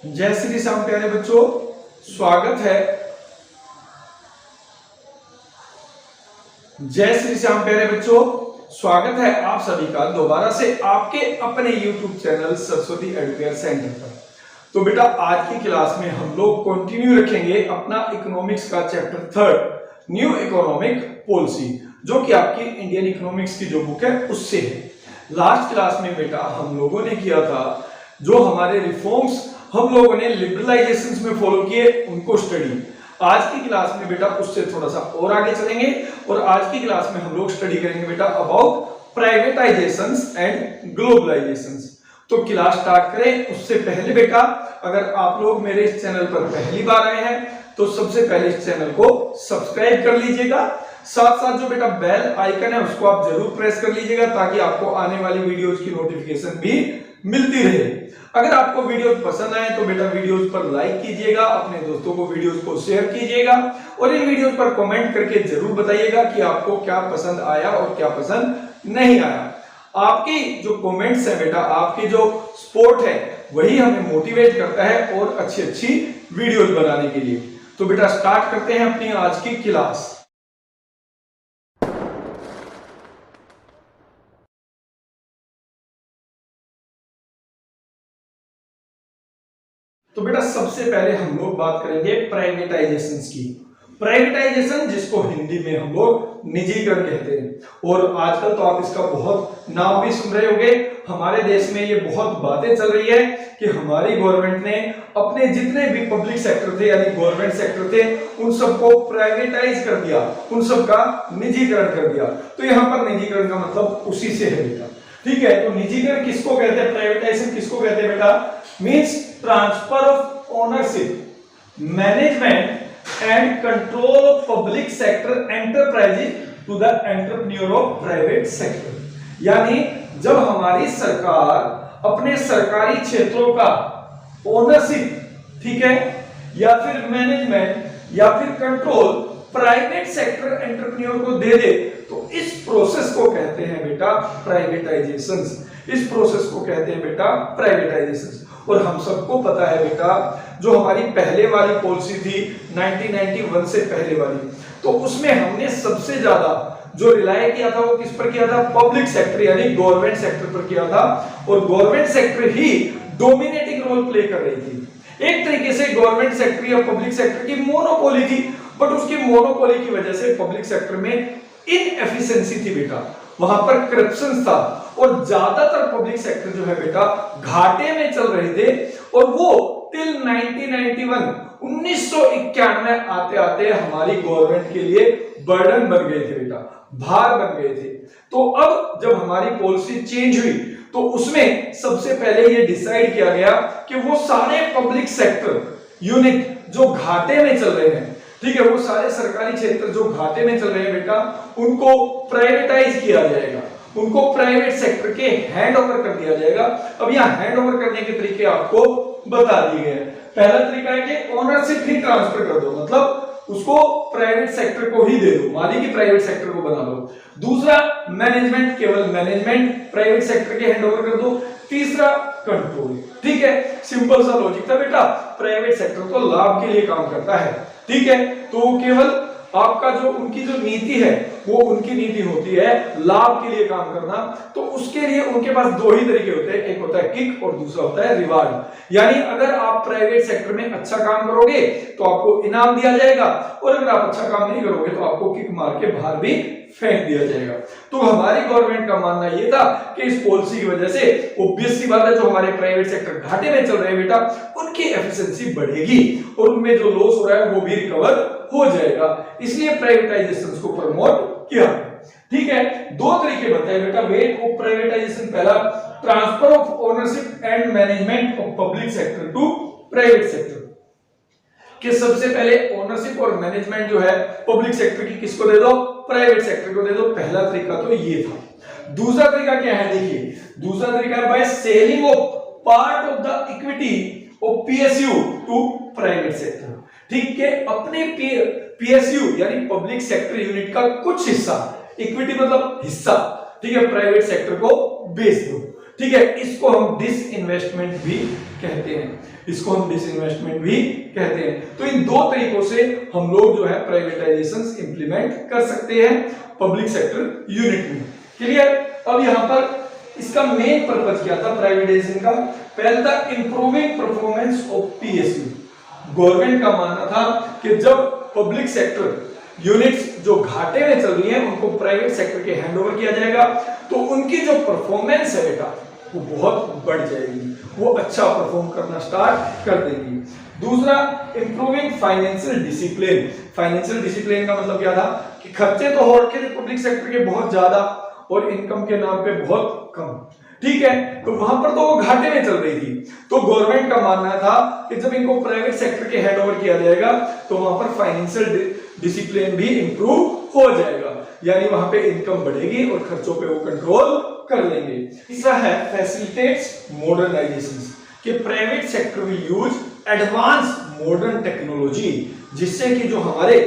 जय श्री श्याम प्यारे बच्चों, स्वागत है। जय श्री श्याम प्यारे बच्चों, स्वागत है आप सभी का दोबारा से आपके अपने YouTube channel Saraswati Educare centre पर। तो बेटा आज की क्लास में हम लोग कंटिन्यू रखेंगे अपना इकोनॉमिक्स का चैप्टर 3 न्यू इकोनॉमिक पॉलिसी, जो कि आपकी इंडियन इकोनॉमिक्स की जो बुक है उससे है। लास्ट क्लास में बेटा हम लोगों ने किया था जो हमारे रिफॉर्म्स हम लोगों ने लिबरलाइजेशंस में फॉलो किए उनको स्टडी। आज की क्लास में बेटा उससे थोड़ा सा और आगे चलेंगे और आज की क्लास में हम लोग स्टडी करेंगे बेटा अबाउट प्राइवेटाइजेशंस एंड ग्लोबलाइजेशंस। तो क्लास स्टार्ट करें उससे पहले बेटा अगर आप लोग मेरे इस चैनल पर पहली बार आए हैं तो सबसे पहले इस चैनल को सब्सक्राइब कर लीजिएगा। साथ साथ जो बेटा बेल आइकन है उसको आप जरूर प्रेस कर लीजिएगा ताकि आपको आने वाली वीडियोस की नोटिफिकेशन भी मिलती रहे। अगर आपको वीडियोस पसंद आए तो बेटा वीडियोस पर लाइक कीजिएगा, अपने दोस्तों को वीडियोस को शेयर कीजिएगा और इन वीडियोस पर कमेंट करके जरूर बताइएगा कि आपको क्या पसंद आया और क्या पसंद नहीं आया। आपकी जो कमेंट्स है बेटा, आपकी जो सपोर्ट है वही हमें मोटिवेट करता है और अच्छी अच्छी वीडियोस बनाने के लिए। तो बेटा स्टार्ट करते हैं अपनी आज की क्लास। तो बेटा सबसे पहले हम लोग बात करेंगे प्राइवेटाइजेशंस की। प्राइवेटाइजेशन जिसको हिंदी में हम लोग निजीकरण कहते हैं और आजकल तो आप इसका बहुत नाम भी सुन रहे होंगे। हमारे देश में ये बहुत बातें चल रही है कि हमारी गवर्नमेंट ने अपने जितने भी पब्लिक सेक्टर थे यानी गवर्नमेंट सेक्टर थे उन सबको प्राइवेटाइज कर दिया, उन सबका निजीकरण कर दिया। तो यहाँ पर निजीकरण का मतलब उसी से है बेटा, ठीक है। तो निजीकरण किसको कहते हैं, प्राइवेटाइजेशन किसको कहते हैं बेटा, means transfer of ownership, management and control of public sector enterprises to the entrepreneur of private sector. यानी जब हमारी सरकार अपने सरकारी क्षेत्रों का ओनरशिप, ठीक है, या फिर मैनेजमेंट या फिर कंट्रोल प्राइवेट सेक्टर एंटरप्रेन्योर को दे दे तो इस प्रोसेस को कहते हैं बेटा प्राइवेटाइजेशंस। इस प्रोसेस को कहते हैं बेटा प्राइवेटाइजेशंस। और हम सबको पता है बेटा जो हमारी पहले वाली पॉलिसी थी 1991 से पहले वाली, तो उसमें हमने सबसे ज्यादा जो रिलाय किया था वो किस पर किया था, पब्लिक सेक्टर यानी गवर्नमेंट सेक्टर पर किया था। और गवर्नमेंट सेक्टर ही डोमिनेटिंग रोल प्ले कर रही थी। एक तरीके से गवर्नमेंट सेक्टर या पब्लिक सेक्टर की मोनोपोली थी, बट उसकी मोनोपोली की वजह से पब्लिक सेक्टर में इनएफिशिएंसी थी बेटा, वहां पर करप्शन था और ज्यादातर पब्लिक सेक्टर जो है बेटा घाटे में चल रहे थे। और वो टिल 1991 आते आते हमारी गवर्नमेंट के लिए बर्डन बन गए थे बेटा, भार बन गए थे। तो अब जब हमारी पॉलिसी चेंज हुई तो उसमें सबसे पहले ये डिसाइड किया गया कि वो सारे पब्लिक सेक्टर यूनिट जो घाटे में चल रहे हैं, ठीक है, वो सारे सरकारी क्षेत्र जो घाटे में चल रहे हैं बेटा उनको प्राइवेटाइज किया जाएगा, उनको प्राइवेट सेक्टर के हैंड ओवर कर दिया जाएगा। अब यहाँ हैंड ओवर करने के तरीके आपको बता दिए गए हैं। पहला तरीका है कि ओनरशिप ही ट्रांसफर कर दो, मतलब उसको प्राइवेट सेक्टर को ही दे दो, मालिक ही प्राइवेट सेक्टर को बना लो। दूसरा मैनेजमेंट, केवल मैनेजमेंट प्राइवेट सेक्टर के हैंड ओवर कर दो। तीसरा कंट्रोल, ठीक है, सिंपल सा लॉजिक था बेटा। प्राइवेट सेक्टर तो लाभ के लिए काम करता है, ठीक है, तो केवल आपका जो उनकी जो नीति है वो उनकी नीति होती है लाभ के लिए काम करना। तो उसके लिए उनके पास दो ही तरीके होते हैं, एक होता है किक और दूसरा होता है रिवार्ड। यानी अगर आप प्राइवेट सेक्टर में अच्छा काम करोगे तो आपको इनाम दिया जाएगा और अगर आप अच्छा काम नहीं करोगे तो आपको किक मार के बाहर भी फेंक दिया जाएगा। तो हमारी गवर्नमेंट का मानना ये था कि इस पॉलिसी की वजह से ऑब्वियस सी बात है जो हमारे प्राइवेट सेक्टर घाटे में चल रहे हैं बेटा उनकी एफिशिएंसी बढ़ेगी और उनमें जो लॉस हो रहा है वो भी रिकवर हो जाएगा। इसलिए प्राइवेटाइजेशन को प्रमोट किया, ठीक है। दो तरीके बताए बेटा वेट ऑफ प्राइवेटाइजेशन। पहला transfer of ownership and management of public sector to private sector, कि सबसे पहले ओनरशिप और मैनेजमेंट जो है पब्लिक सेक्टर की किसको दे दो, प्राइवेट सेक्टर को दे दो। पहला तरीका तो ये था। दूसरा तरीका क्या है, देखिए दूसरा तरीका है by selling of part of the equity of PSU to private sector, ठीक है। अपने पीएसयू यानी पब्लिक सेक्टर यूनिट का कुछ हिस्सा, इक्विटी मतलब हिस्सा, ठीक है, प्राइवेट सेक्टर को बेच दो। ठीक है, इसको हम डिसइन्वेस्टमेंट भी कहते हैं, इसको हम डिसइन्वेस्टमेंट भी कहते हैं। तो इन दो तरीकों से हम लोग जो है प्राइवेटाइजेशन इंप्लीमेंट कर सकते हैं पब्लिक सेक्टर यूनिट में। क्लियर? अब यहां पर इसका मेन पर्पस क्या था प्राइवेटाइजेशन का? पहला था improving performance of PSU. Government का मानना था कि जब पब्लिक सेक्टर यूनिट्स जो घाटे में चल रही हैं उनको प्राइवेट सेक्टर के हैंडओवर किया जाएगा तो उनकी जो परफॉर्मेंस है बेटा वो बहुत बढ़ जाएगी, वो अच्छा परफॉर्म करना स्टार्ट कर देगी। दूसरा, improving financial discipline. Financial discipline का मतलब क्या था कि खर्चे तो हो रखे थे पब्लिक सेक्टर के बहुत ज्यादा और इनकम के नाम पे बहुत कम, ठीक है, तो वहां पर तो वो घाटे में चल रही थी। तो गवर्नमेंट का मानना था कि जब इनको प्राइवेट सेक्टर के हैंडओवर किया जाएगा तो वहां पर फाइनेंशियल डिसिप्लिन भी इंप्रूव हो जाएगा, यानी वहां पे इनकम बढ़ेगी और खर्चों पे वो कंट्रोल कर लेंगे। तीसरा है फैसिलिटेट्स मॉडर्नाइजेशन, कि private sector will use advance modern technology जिससे कि जो हमारे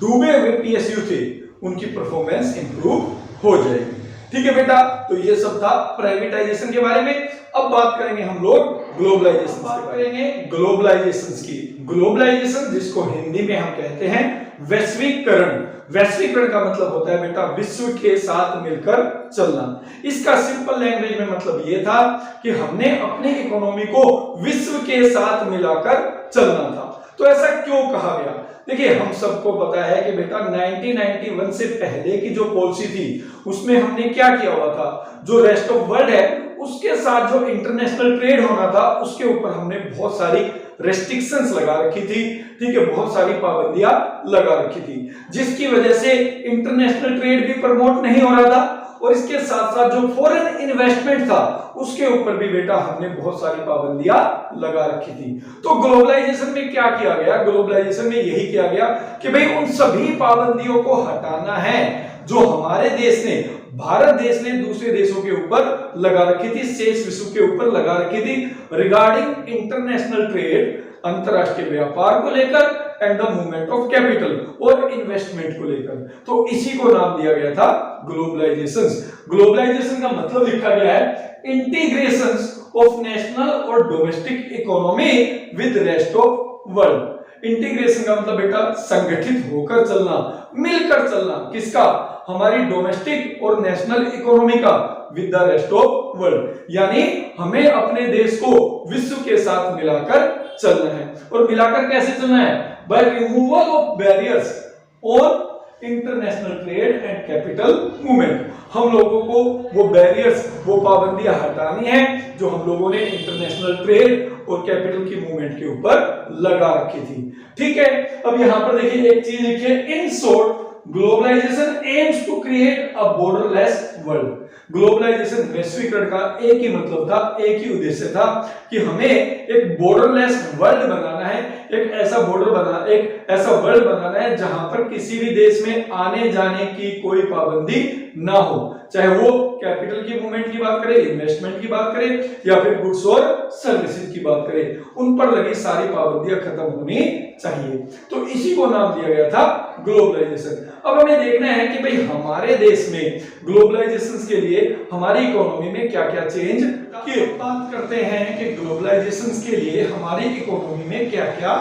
डूबे हुए पीएसयू थे उनकी परफॉर्मेंस इंप्रूव हो जाएगी। ठीक है बेटा, तो ये सब था प्राइवेटाइजेशन के बारे में। अब बात करेंगे हम लोग ग्लोबलाइजेशन की। बात करेंगे ग्लोबलाइजेशन की। ग्लोबलाइजेशन जिसको हिंदी में हम कहते हैं वैश्वीकरण। वैश्वीकरण का मतलब होता है बेटा विश्व के साथ मिलकर चलना। इसका सिंपल लैंग्वेज में मतलब ये था कि हमने अपनी इकोनॉमी को विश्व के साथ मिलाकर चलना था। तो ऐसा क्यों कहा गया? देखिए, हम सबको पता है कि बेटा 1991 से पहले की जो पॉलिसी थी उसमें हमने क्या किया हुआ था, जो रेस्ट ऑफ वर्ल्ड है उसके साथ जो इंटरनेशनल ट्रेड होना था उसके ऊपर हमने बहुत सारी रेस्ट्रिक्शंस लगा रखी थी, ठीक है, बहुत सारी पाबंदियां लगा रखी थी, जिसकी वजह से इंटरनेशनल ट्रेड भी प्रमोट नहीं हो रहा था और इसके साथ साथ जो फॉरेन इन्वेस्टमेंट था उसके ऊपर भी बेटा हमने बहुत सारी पाबंदियां लगा रखी थी। तो ग्लोबलाइजेशन में क्या किया गया? ग्लोबलाइजेशन में यही किया गया कि भाई उन सभी पाबंदियों को हटाना है जो हमारे देश ने, भारत देश ने दूसरे देशों के ऊपर लगा रखी थी, शेष विश्व के ऊपर लगा रखी थी रिगार्डिंग इंटरनेशनल ट्रेड, अंतरराष्ट्रीय व्यापार को लेकर and the movement of capital और इन्वेस्टमेंट को लेकर। तो इसी को नाम दिया गया था ग्लोबलाइजेशन। ग्लोबलाइजेशन का मतलब लिखा गया है इंटीग्रेशन ऑफ नेशनल और domestic economy with rest of world. Integration का मतलब बेटा संगठित होकर चलना, मिलकर चलना, किसका? हमारी डोमेस्टिक और नेशनल इकोनॉमी का with the rest of world, यानी हमें अपने देश को विश्व के साथ मिलाकर चलना है। और मिलाकर कैसे चलना है? बाय रिमूवल ऑफ बैरियर्स और international trade and capital movement. हम लोगों को वो बैरियर्स, वो पाबंदियां हटानी है जो हम लोगों ने इंटरनेशनल ट्रेड और कैपिटल की मूवमेंट के ऊपर लगा रखी थी। ठीक है, अब यहां पर देखिए एक चीज लिखिए, in short globalisation aims to create a borderless world. Globalisation वैश्वीकरण का एक ही मतलब था, एक ही उद्देश्य था कि हमें एक बॉर्डरलेस वर्ल्ड बनाना है, एक ऐसा वर्ल्ड बनाना है जहां पर किसी भी देश में आने जाने की कोई पाबंदी ना हो, चाहे वो कैपिटल की मूवमेंट की बात करें, इन्वेस्टमेंट की बात करें या फिर गुड्स और सर्विसेज की बात करें, उन पर लगी सारी पाबंदियां खत्म होनी चाहिए। तो इसी को नाम दिया गया था ग्लोबलाइजेशन। अब हमें देखना है कि भाई हमारे देश में ग्लोबलाइजेशन के लिए हमारी इकोनॉमी में क्या क्या चेंज किए। बात करते हैं कि ग्लोबलाइजेशन के लिए हमारी इकोनॉमी में क्या क्या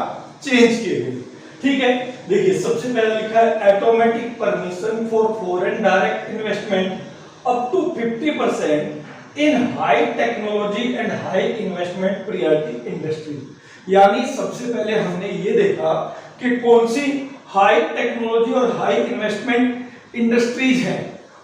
चेंज किए गए। ठीक है, देखिए सबसे पहले लिखा है automatic permission for foreign direct investment up to 50% in high technology and high investment priority industry. यानी सबसे पहले हमने ये देखा कि कौन सी हाई टेक्नोलॉजी और हाई इन्वेस्टमेंट इंडस्ट्रीज हैं,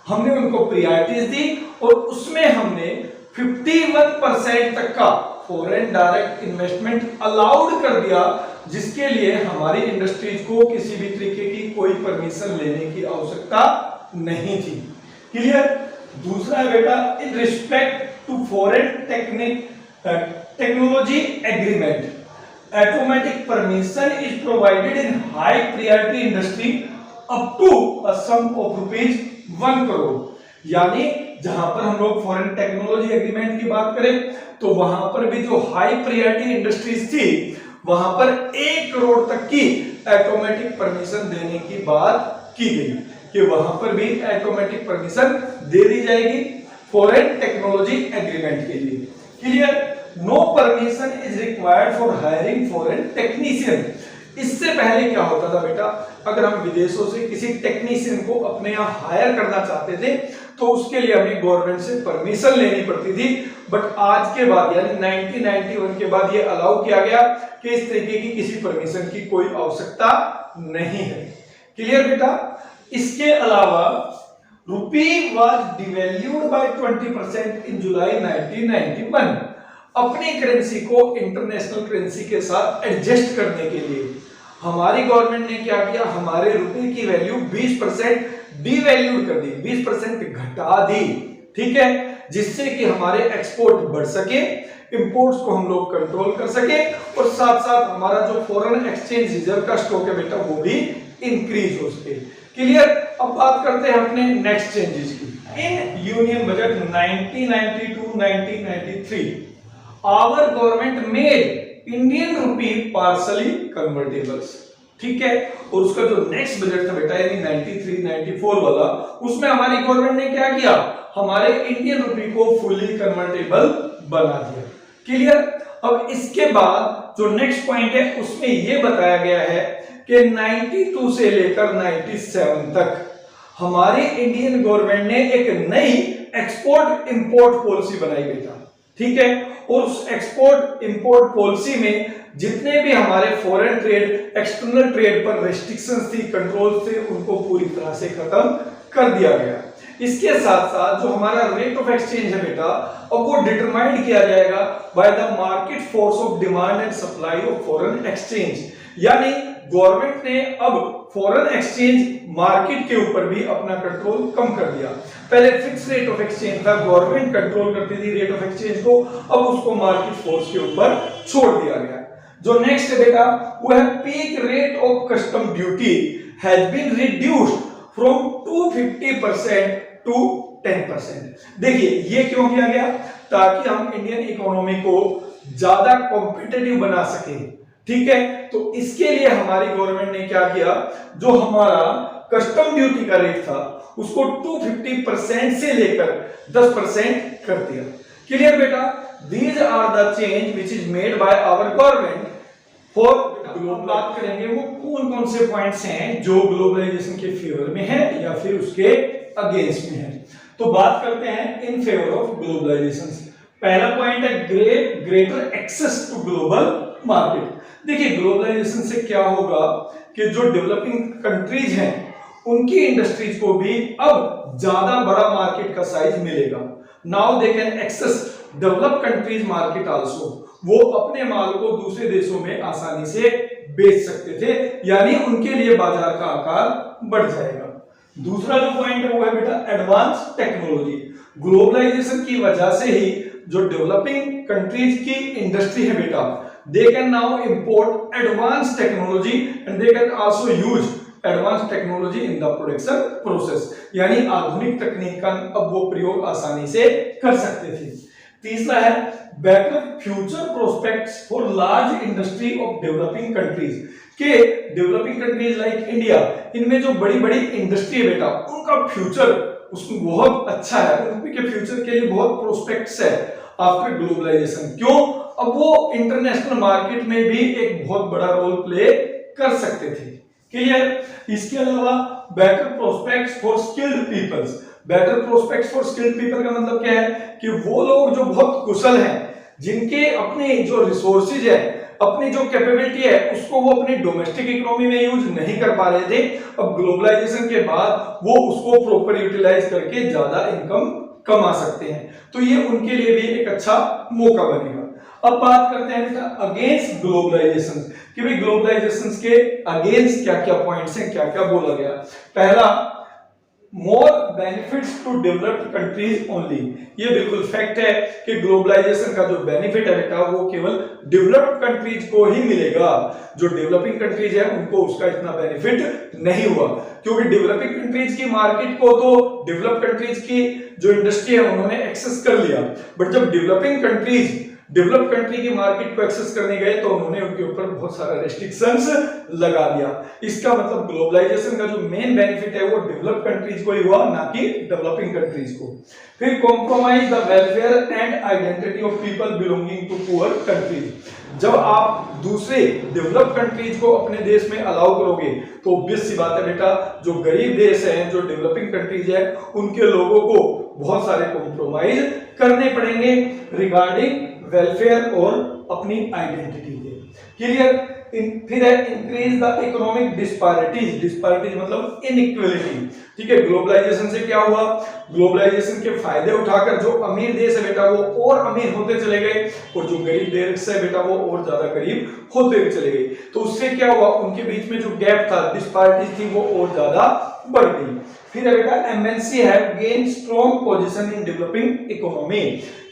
हमने उनको प्रायोरिटीज दी और उसमें हमने 51% तक का फॉरेन डायरेक्ट इन्वेस्टमेंट अलाउड कर दिया, जिसके लिए हमारी इंडस्ट्रीज को किसी भी तरीके की कोई परमिशन लेने की आवश्यकता नहीं थी। क्लियर? दूसरा है बेटा in respect to foreign technology agreement automatic permission is provided in high priority industry up to a sum of ₹1 crore. यानी जहां पर हम लोग फॉरेन टेक्नोलॉजी एग्रीमेंट की बात करें तो वहां पर भी जो हाई प्रायोरिटी इंडस्ट्रीज थी वहां पर 1 करोड़ तक की ऑटोमेटिक परमिशन देने की बात की गई कि वहां पर भी ऑटोमेटिक परमिशन दे दी जाएगी। फॉरेन टेक्नोलॉजी एग्रीमेंट के लिए। Clear? No permission is required for hiring foreign technician. इससे पहले क्या होता था बेटा, अगर हम विदेशों से किसी टेक्नीशियन को अपने यहाँ हायर करना चाहते थे तो उसके लिए हमें गवर्नमेंट से परमिशन लेनी पड़ती थी। बट आज के बाद यानी 1991 के बाद ये अलाउ किया गया कि इस तरीके की किसी परमिशन की कोई आवश्यकता नहीं है। क्लियर बेटा? इसके अलावा रुपी वाज डिवैल्यूड बाय 20% इन जुलाई 1991। अपनी करेंसी को इंटरनेशनल करेंसी के साथ एडजस्ट करने के लिए हमारी गवर्नमेंट ने क्या किया, हमारे रुपए की वैल्यू 20% डिवैल्यूड कर दी, 20% घटा दी। ठीक है? जिससे कि हमारे एक्सपोर्ट बढ़ सके, इंपोर्ट्स को हम लोग कंट्रोल कर सके और साथ साथ हमारा जो फॉरेन एक्सचेंज रिजर्व का स्टॉक है बेटा वो भी इंक्रीज हो सके। क्लियर? अब बात करते हैं अपने नेक्स्ट चेंजेस की। In union budget 1992-1993 our government made Indian rupee partially convertibles. ठीक है? और उसका जो नेक्स्ट बजट था बेटा यानी 93-94 वाला, उसमें हमारी गवर्नमेंट ने क्या किया, हमारे इंडियन रुपी को फुली कन्वर्टेबल बना दिया। क्लियर? अब इसके बाद जो नेक्स्ट पॉइंट है उसमें यह बताया गया है कि 92 से लेकर 97 तक हमारी इंडियन गवर्नमेंट ने एक नई एक्सपोर्ट इंपोर्ट पॉलिसी बनाई बेटा। ठीक है? और उस एक्सपोर्ट इंपोर्ट पॉलिसी में जितने भी हमारे फॉरेन ट्रेड, एक्सटर्नल ट्रेड पर रेस्ट्रिक्शंस थी, कंट्रोल थे, उनको पूरी तरह से खत्म कर दिया गया। इसके साथ साथ जो हमारा रेट ऑफ एक्सचेंज है बेटा, अब वो डिटरमाइंड किया जाएगा by the market force of demand and supply of foreign exchange. यानी गवर्नमेंट ने अब फॉरेन एक्सचेंज मार्केट के ऊपर भी अपना कंट्रोल कम कर दिया। पहले फिक्स रेट ऑफ एक्सचेंज था, गवर्नमेंट कंट्रोल करती थी रेट ऑफ एक्सचेंज को, अब उसको मार्केट फोर्स के ऊपर छोड़ दिया गया। जो नेक्स्ट है बेटा वो है peak rate of custom duty has been reduced from 250% to 10%। देखिए ये क्यों किया गया, ताकि हम इंडियन इकोनॉमी को ज्यादा कॉम्पिटिटिव बना सके। ठीक है? तो इसके लिए हमारी गवर्नमेंट ने क्या किया, जो हमारा कस्टम ड्यूटी का रेट था उसको 250% से लेकर 10% कर दिया। क्लियर बेटा? These are the change which is made by our government for global. बात करेंगे वो कौन कौन से पॉइंट्स हैं जो ग्लोबलाइजेशन के फेवर में है या फिर उसके अगेंस्ट में है। तो बात करते हैं इन फेवर ऑफ ग्लोबलाइजेशन। पहला पॉइंट है greater access to global market. देखिए ग्लोबलाइजेशन से क्या होगा कि जो डेवलपिंग कंट्रीज हैं उनकी इंडस्ट्रीज को भी अब ज्यादा बड़ा मार्केट का साइज मिलेगा। Now they can access develop countries market also. वो अपने माल को दूसरे देशों में आसानी से बेच सकते थे, यानी उनके लिए बाजार का आकार बढ़ जाएगा। दूसरा जो पॉइंट है वो है बेटा एडवांस टेक्नोलॉजी। ग्लोबलाइजेशन की वजह से ही जो डेवलपिंग कंट्रीज की इंडस्ट्री है बेटा, they can now import advanced technology and they can also use advanced technology in the production process। यानी आधुनिक तकनीक का अब वो प्रयोग आसानी से कर सकते थे। तीसरा है better future prospects for large industry of developing countries। के डेवलपिंग कंट्रीज लाइक इंडिया, इनमें जो बड़ी बड़ी इंडस्ट्री है बेटा, उनका फ्यूचर उसमें बहुत अच्छा है, उनके फ्यूचर के लिए बहुत प्रोस्पेक्ट्स है आफ्टर ग्लोबलाइजेशन। क्यों? अब वो इंटरनेशनल मार्केट में भी एक बहुत बड़ा रोल प्ले कर सकते थे। क्लियर? इसके अलावा better prospects for skilled peoples. Better prospects for skilled people का मतलब क्या है कि वो लोग जो बहुत कुशल हैं, जिनके अपने जो रिसोर्सेज है, अपनी जो कैपेबिलिटी है, उसको वो अपनी डोमेस्टिक इकोनॉमी में यूज नहीं कर पा रहे थे, अब ग्लोबलाइजेशन के बाद वो उसको प्रॉपर यूटिलाइज करके ज्यादा इनकम कमा सकते हैं। तो ये उनके लिए भी एक अच्छा मौका बनेगा। अब बात करते हैं बेटा अगेंस्ट ग्लोबलाइजेशन कि भाई ग्लोबलाइजेशन के अगेंस्ट क्या क्या पॉइंट्स हैं, क्या क्या बोला गया। पहला, more benefits to developed countries only. ये बिल्कुल फैक्ट है कि ग्लोबलाइजेशन का जो बेनिफिट है बेटा वो केवल डेवलप्ड कंट्रीज को ही मिलेगा। जो डेवलपिंग कंट्रीज है उनको उसका इतना बेनिफिट नहीं हुआ, क्योंकि डेवलपिंग कंट्रीज की मार्केट को तो डेवलप्ड कंट्रीज की जो इंडस्ट्री है उन्होंने एक्सेस कर लिया। बट जब डेवलपिंग कंट्रीज डेवलप कंट्री की मार्केट को एक्सेस करने गए तो उन्होंने उनके ऊपर बहुत सारा रेस्ट्रिक्शंस लगा दिया। इसका मतलब ग्लोबलाइजेशन का जो मेन बेनिफिट है वो डेवलप कंट्रीज को ही हुआ, ना कि डेवलपिंग कंट्रीज को। फिर compromise the welfare and identity of people belonging to poor countries. जब आप दूसरे डेवलप कंट्रीज को अपने देश में अलाउ करोगे तो ऑब्वियस सी बात है बेटा, जो गरीब देश हैं, जो डेवलपिंग कंट्रीज है, उनके लोगों को बहुत सारे कॉम्प्रोमाइज करने पड़ेंगे रिगार्डिंग वेलफेयर और अपनी आइडेंटिटी के। क्लियर? फिर है increase the economic disparities. Disparities मतलब इनइक्वालिटी। ठीक है, ग्लोबलाइजेशन से क्या हुआ, ग्लोबलाइजेशन के फायदे उठाकर जो अमीर देश है बेटा वो और अमीर होते चले गए, और जो गरीब देश है बेटा वो और ज्यादा गरीब होते हुए चले गए। तो उससे क्या हुआ, उनके बीच में जो गैप था, डिस्पैरिटीज थी, वो और ज्यादा बढ़ गई। फिर है बेटा MNC have gain strong position in developing economy.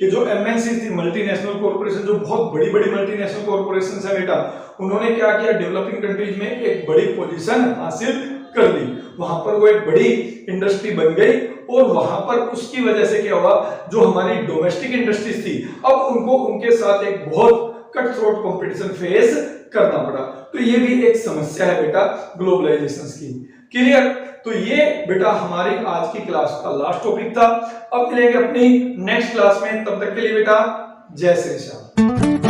ये जो एमएनसी थी, मल्टीनेशनल कॉर्पोरेशन, जो बहुत बड़ी बड़ी मल्टीनेशनल कॉर्पोरेशंस है बेटा, उन्होंने क्या किया, डेवलपिंग कंट्रीज में एक बड़ी पोजीशन हासिल कर ली। वहां पर वो एक बड़ी इंडस्ट्री बन गई, और वहां पर उसकी वजह से क्या हुआ, जो हमारी डोमेस्टिक इंडस्ट्रीज थी, अब उनको उनके साथ एक बहुत कट थ्रोट कंपटीशन फेस करना पड़ा। तो ये भी एक समस्या है बेटा ग्लोबलाइजेशन की। क्लियर? तो ये बेटा हमारी आज की क्लास का लास्ट टॉपिक था। अब मिलेंगे अपनी नेक्स्ट क्लास में, तब तक के लिए बेटा जय श्री श्याम।